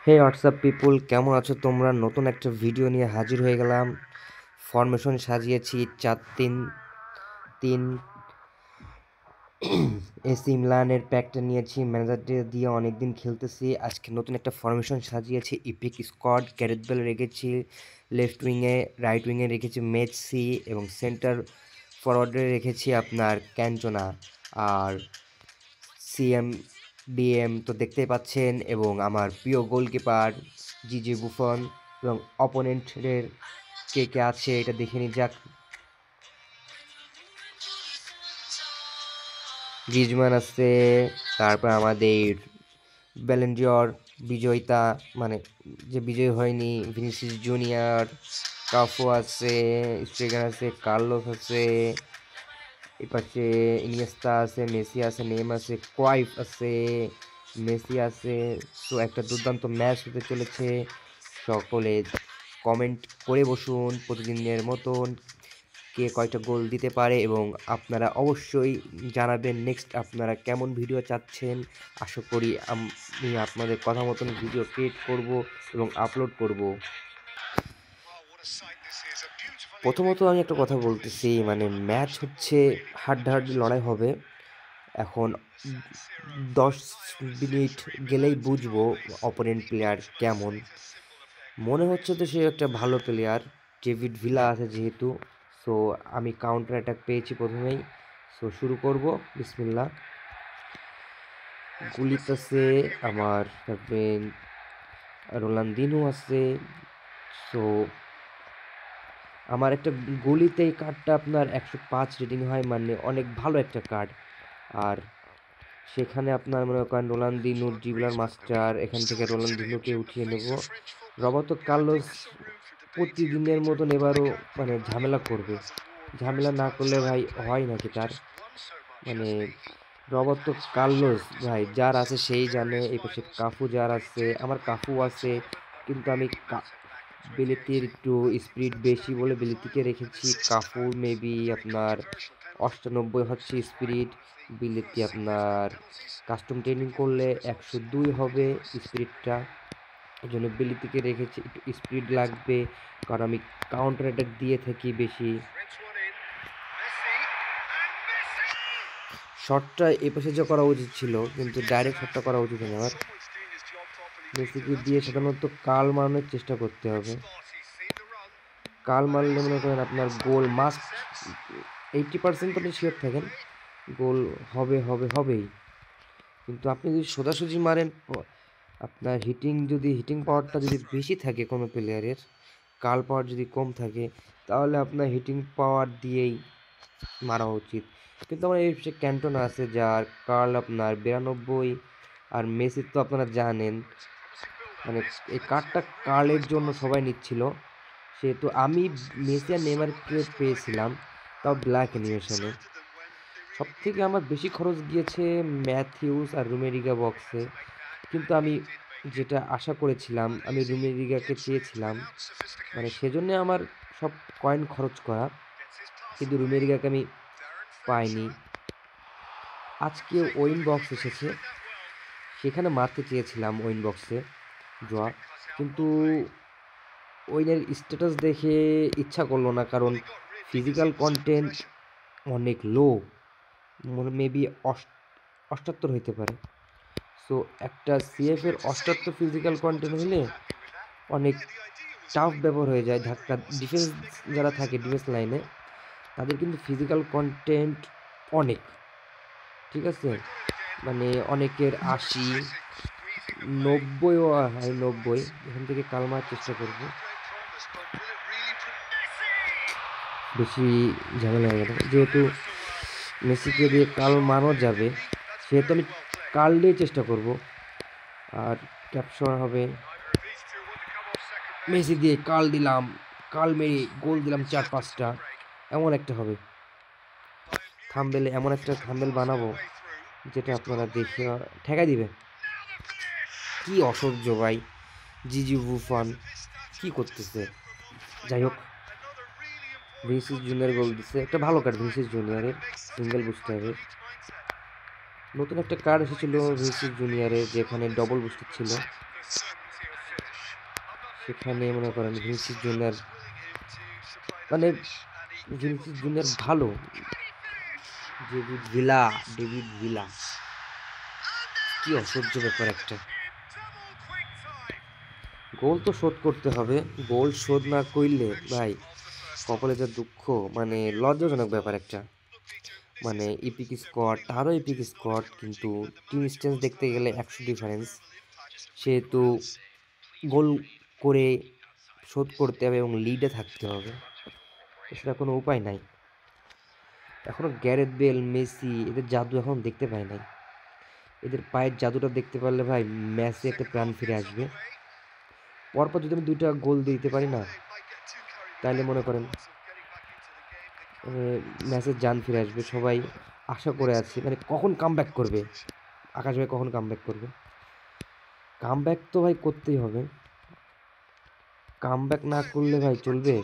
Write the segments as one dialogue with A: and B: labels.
A: হে WhatsApp পিপুল, কেমন আছো তোমরা? নতুন একটা ভিডিও নিয়ে হাজির হয়ে গেলাম। ফরমেশন সাজিয়েছি 4-3-3। এসি মিলানের প্যাকটা নিয়েছি, ম্যানেজার দিয়ে অনেকদিন খেলতেছি। আজকে নতুন একটা ফরমেশন সাজিয়েছি, ইপিক স্কোয়াড। গ্যারেথ বেল রেখেছি লেফট উইংয়ে, রাইট উইংয়ে রেখেছি মেসি এবং সেন্টার ফরওয়ার্ডে রেখেছি আপনার ক্যান্টোনা আর সিএম ডিএম তো দেখতেই পাচ্ছেন, এবং আমার প্রিয় গোলকিপার জিজি বুফন। এবং অপোনেন্টের কে কে আছে এটা দেখে নি যাক। গ্রিজমান আছে, তারপর আমাদের ব্যালেন্ডিয়র বিজয়িতা, মানে যে বিজয় হয়নি, ভিনিসিয়াস জুনিয়র, কাফু আছে, স্ট্রাইকার আছে, কার্লোস আছে, এপাশে ইনিয়েস্তা আছে, মেসি আছে, নেইম আছে, ক্রাইফ আছে, মেসি আছে। সো একটা দুর্দান্ত ম্যাচ হতে চলেছে। সকলে কমেন্ট করে বসুন প্রতিদিনের মতন, কে কয়টা গোল দিতে পারে, এবং আপনারা অবশ্যই জানাবেন নেক্সট আপনারা কেমন ভিডিও চাচ্ছেন। আশা করি আমি আপনাদের কথা মতন ভিডিও ক্রিয়েট করব এবং আপলোড করব। প্রথমত আমি একটা কথা বলতেছি, মানে ম্যাচ হচ্ছে হাড্ডাহাড্ডি লড়াই হবে। এখন 10 মিনিট গেলেই বুঝবো অপোনেন্ট প্লেয়ার কেমন। মনে হচ্ছে তো সে একটা ভালো প্লেয়ার, ডেভিড ভিলা আছে যেহেতু। সো আমি কাউন্টার অ্যাটাক পেয়েছি প্রথমেই। সো শুরু করব, বিসমিল্লাহ। গুলিত আছে আমার, তারপরে রোনালদিনহো আছে। সো আমার একটা গুলিতে এই কার্ডটা আপনার 105 রেটিং হয়, মানে অনেক ভালো একটা কার্ড। আর সেখানে আপনার মনে করেন রোনালদিনহো, জিবলার মাস্টার, এখান থেকে রোনালদিনহোকে উঠিয়ে নেব। রবার্তো কার্লোস প্রতিদিনের মতন এবারও মানে ঝামেলা করবে। ঝামেলা না করলে ভাই হয় নাকি তার, মানে রবার্তো কার্লোস ভাই যার আছে সেই জানে। এই পাশে কাফু যার আছে, আমার কাফু আছে, কিন্তু আমি বিলেতির একটু স্পিড বেশি বলে বিলেতিকে রেখেছি। কাফুর মেবি আপনার 98 হচ্ছে স্পিরিট, বিলেতি আপনার কাস্টম ট্রেনিং করলে 102 হবে স্পিরিটটা। এই জন্য বিলেতিকে রেখেছি, একটু স্পিড লাগবে কারণ আমি কাউন্টার অ্যাটাক দিয়ে থাকি বেশি। শটটা এ পাশে যে করা উচিত ছিল, কিন্তু ডাইরেক্ট শটটা করা উচিত হয়নি আমার। মেসিকে দিয়ে সাধারণত কাল মারানোর চেষ্টা করতে হবে। কাল মারলে মনে করেন আপনার গোল মাস্ট 80% তো আপনি শিওর থাকেন গোল হবে হবে হবেই। কিন্তু আপনি যদি সোজাসুজি মারেন, আপনার হিটিং পাওয়ারটা যদি বেশি থাকে কোনো প্লেয়ারের, কাল পাওয়ার যদি কম থাকে, তাহলে আপনার হিটিং পাওয়ার দিয়েই মারা উচিত। কিন্তু আমার এই সে ক্যান্টনা আছে যার কার্ল আপনার 92, আর মেসি তো আপনারা জানেন, মানে এই কার্ডটা কার্লের জন্য সবাই নিচ্ছিল। সেহেতু আমি মেসি আর নেইমারকে পেয়েছিলাম, তাও ব্ল্যাক অ্যানিমেশনে। সব থেকে আমার বেশি খরচ গিয়েছে ম্যাথিউস আর রুমেরিগা বক্সে, কিন্তু আমি যেটা আশা করেছিলাম, আমি রুমেরিগাকে চেয়েছিলাম, মানে সেজন্য আমার সব কয়েন খরচ করা, কিন্তু রুমেরিগাকে আমি পাইনি। আজকে ওয়েন বক্স এসেছে, সেখানে মারতে চেয়েছিলাম ওয়েন বক্সে ড্র, কিন্তু ওয়েনের স্ট্যাটাস দেখে ইচ্ছা করলো না, কারণ ফিজিক্যাল কন্টেন্ট অনেক লো, মেবি 78 হইতে পারে। সো একটা সিএফ এর 78 ফিজিক্যাল কন্টেন্ট হলে অনেক টাফ ব্যবহার হয়ে যায়। ধাক্কা ডিফেন্স যারা থাকে ডিফেন্স লাইনে, তাদের কিন্তু ফিজিক্যাল কন্টেন্ট অনেক, ঠিক আছে, মানে অনেকের 80, 90ও হয়। 90 এখান থেকে কাল মারার চেষ্টা করব, বেশি ঝামেলা হয়ে গেল। যেহেতু মেসিকে দিয়ে কাল মারানো যাবে, সেহেতু আমি কাল দিয়ে চেষ্টা করব। আর ক্যাপশন হবে মেসি দিয়ে কাল দিলাম, কাল মেরে গোল দিলাম 4-5টা, এমন একটা হবে থাম্বেলে, এমন একটা থাম্বেল বানাবো যেটা আপনারা দেখে ঠেকাই দিবে। কি অসহ্য ভাই, জিজি বুফন কি করতেছে। যাই হোক, ভিনিসিয়াস জুনিয়র গোল দিচ্ছে, একটা ভালো কার্ড ভিনিসিয়াস জুনিয়রের, সিঙ্গেল বুস্টারের। নতুন একটা কার্ড এসেছিল ভিনিসিয়াস জুনিয়রের, যেখানে ডবল বুস্টার ছিল। সেখানে মনে করেন ভিনিসিয়াস জুনিয়র মানে ভিনিসিয়াস জুনিয়র ভালো। ডেভিড ভিলা কি অসহ্য ব্যাপার একটা। গোল তো শোধ করতে হবে, গোল শোধ না করলে ভাই কপালে যা দুঃখ, মানে লজ্জাজনক ব্যাপার একটা। মানে ইপিক স্কোয়াড, তারও ইপিক স্কোয়াড, কিন্তু টিম স্ট্রেন্থ দেখতে গেলে 100 ডিফারেন্স। সেহেতু গোল করে শোধ করতে হবে এবং লিডে থাকতে হবে, এছাড়া কোনো উপায় নাই। এখনও গ্যারেথ বেল, মেসি এদের জাদু এখন দেখতে পাই নাই। এদের পায়ের জাদুটা দেখতে পারলে ভাই ম্যাচে একটা প্রাণ ফিরে আসবে। পরপর যদি আমি 2টা গোল দিতে পারি না, তাহলে মনে করেন ম্যাচের জান ফিরে আসবে। সবাই আশা করে আছি মানে কখন কামব্যাক করবে আকাশ ভাই, কখন কামব্যাক করবে। কামব্যাক তো ভাই করতেই হবে, কামব্যাক না করলে ভাই চলবে।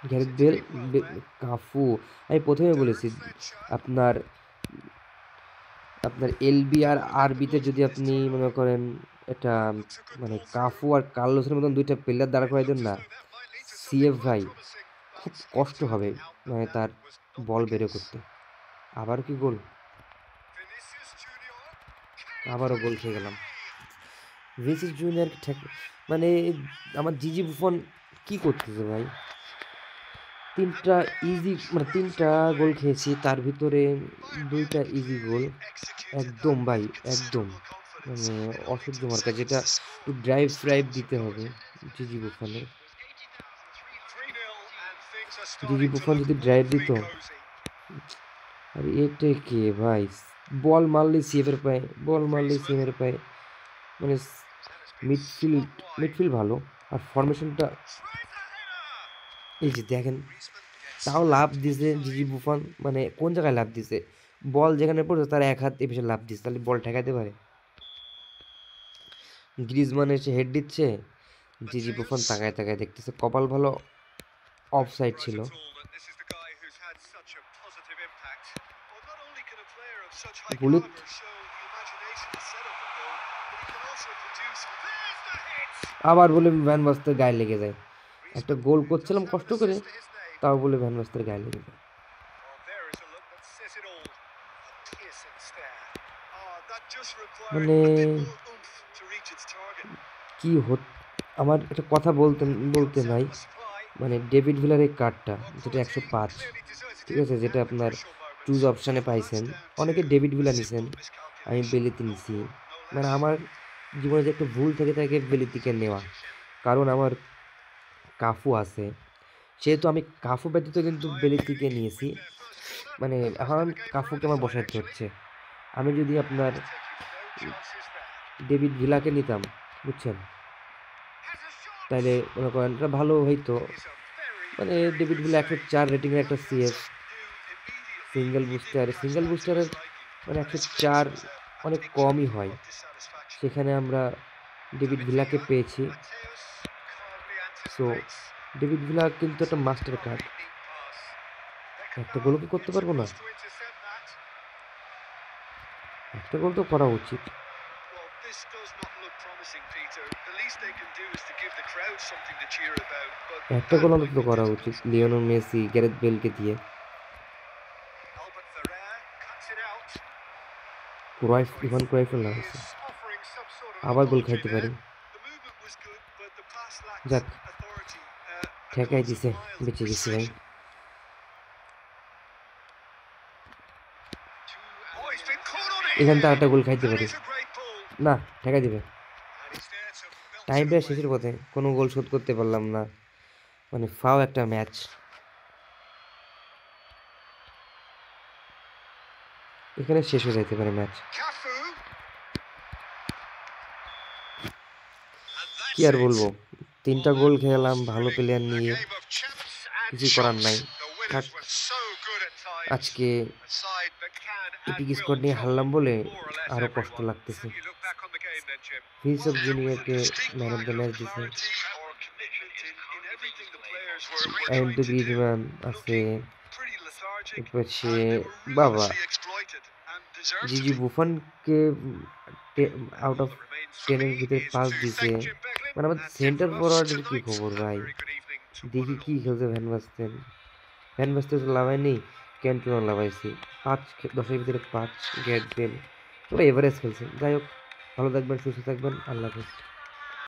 A: গ্যারেথ বেল, কাফু, আমি প্রথমে বলেছি আপনার এলবি আর আরবিতে যদি আপনি মনে করেন এটা মানে কাফু আর কার্লোসের মতন 2টা প্লেয়ার দাঁড় করাই দেন না, সিএফ ভাই খুব কষ্ট হবে মানে তার বল বের করতে। আবার কি গোল, আবারও গোল খেয়ে গেলাম। ভিনিসিয়াস জুনিয়র মানে আমার জিজি বুফন কি করতেছে ভাই। 3টা গোল খেয়েছি, তার ভিতরে 2টা ইজি গোল। একদম ভাই একদম মানে অসহ্য মার্কা, যেটা একটু ড্রাইভ দিতে হবে জিজি বুফনের। জিজি বুফন যদি ড্রাইভ দিত, আর এটা কে ভাই, বল মারলেই সিএফের পায়ে, মানে মিডফিল্ড ভালো। আর ফরমেশনটা এই যে দেখেন, তাও লাভ দিছে জিজি বুফন, মানে কোন জায়গায় লাভ দিছে, বল যেখানে পড়ছে তার এক হাত এপিসে লাভ দিছে, তাহলে বল ঠেকাতে পারে। গ্রিজমান এসে হেড দিচ্ছে, জিজি বুফন তাকায় দেখতেছে, কপাল ভালো অফসাইড ছিল। গুলিত আবার বলে ভ্যান বাস্তের গায়ে লেগে যায়। একটা গোল করছিলাম কষ্ট করে, তাও বলে ভ্যান বাস্তের গায়ে লেগে যায়। মানে কি আমার একটা কথা বলতে নাই, মানে ডেভিড ভিলার এই কার্ডটা যেটা 105, ঠিক আছে, যেটা আপনার চুজ অপশানে পাইছেন, অনেকে ডেভিড ভিলা নিছেন, আমি বেলিতি নিছি। মানে আমার জীবনে যে একটা ভুল থেকে থাকে বেলিতিকে নেওয়া, কারণ আমার কাফু আছে, সেহেতু আমি কাফু ব্যতীত কিন্তু বেলিতিকে নিয়েছি। মানে এখন কাফুকে আমার বসাতে হচ্ছে। আমি যদি আপনার ডেভিড ভিলাকে নিতাম, বুঝছেন, তাইলে মনে করেন এটা ভালো হইতো। মানে ডেভিড ভিলা 104 রেটিংয়ের একটা সিএফ, সিঙ্গেল বুস্টারের মানে 104 অনেক কমই হয়, সেখানে আমরা ডেভিড ভিলাকে পেয়েছি। সো ডেভিড ভিলা কিন্তু একটা মাস্টার কার্ড, একটা গোল কি করতে পারবো না, একটা গোল তো করা উচিত। একটা গোল অন্তত করা উচিত লিওনেল মেসি, গ্যারেথ বেলকে দিয়ে। ইভান ক্রাইফের না হয়েছে, আবার গোল খাইতে পারি। যাক, ঠেকাই দিছে, বেঁচে গেছি ভাই। এখান থেকে একটা গোল খাইতে পারি না, ঠেকাই দিবে। টাইম প্রায় শেষের পথে, কোনো গোল শোধ করতে পারলাম না, মানে ফাও একটা ম্যাচ। এখানে শেষ হয়ে যাইতে পারে ম্যাচ, কি আর বলবো। 3টা গোল খেলাম ভালো প্লেয়ার নিয়ে, কিছু করার নাই। থাক, আজকে ইপিক স্কোয়াড নিয়ে হারলাম বলে আরো কষ্ট লাগতেছে। ভিনিসিয়াস জুনিয়রকে ম্যান অফ দ্য ম্যাচ দিছে, অ্যান্ড্রে গ্রিজমান আছে, বাবা জিজি বুফনকে আউট অফ 10-এর ভিতরে পাস দিছে। মানে আমাদের সেন্টার ফরওয়ার্ডের কি খবর ভাই? দেখি কি খেলছে ভ্যান বাস্তেন। ভ্যান বাস্তেন তো লাগাইনি, ক্যান্টনা লাগাইছি। 10-এর ভিতরে 5 গ্যাট বেল। তবে এভারেজ খেলছে। যাই হোক, ভালো থাকবেন, সুস্থ থাকবেন। আল্লাহ হাফেজ।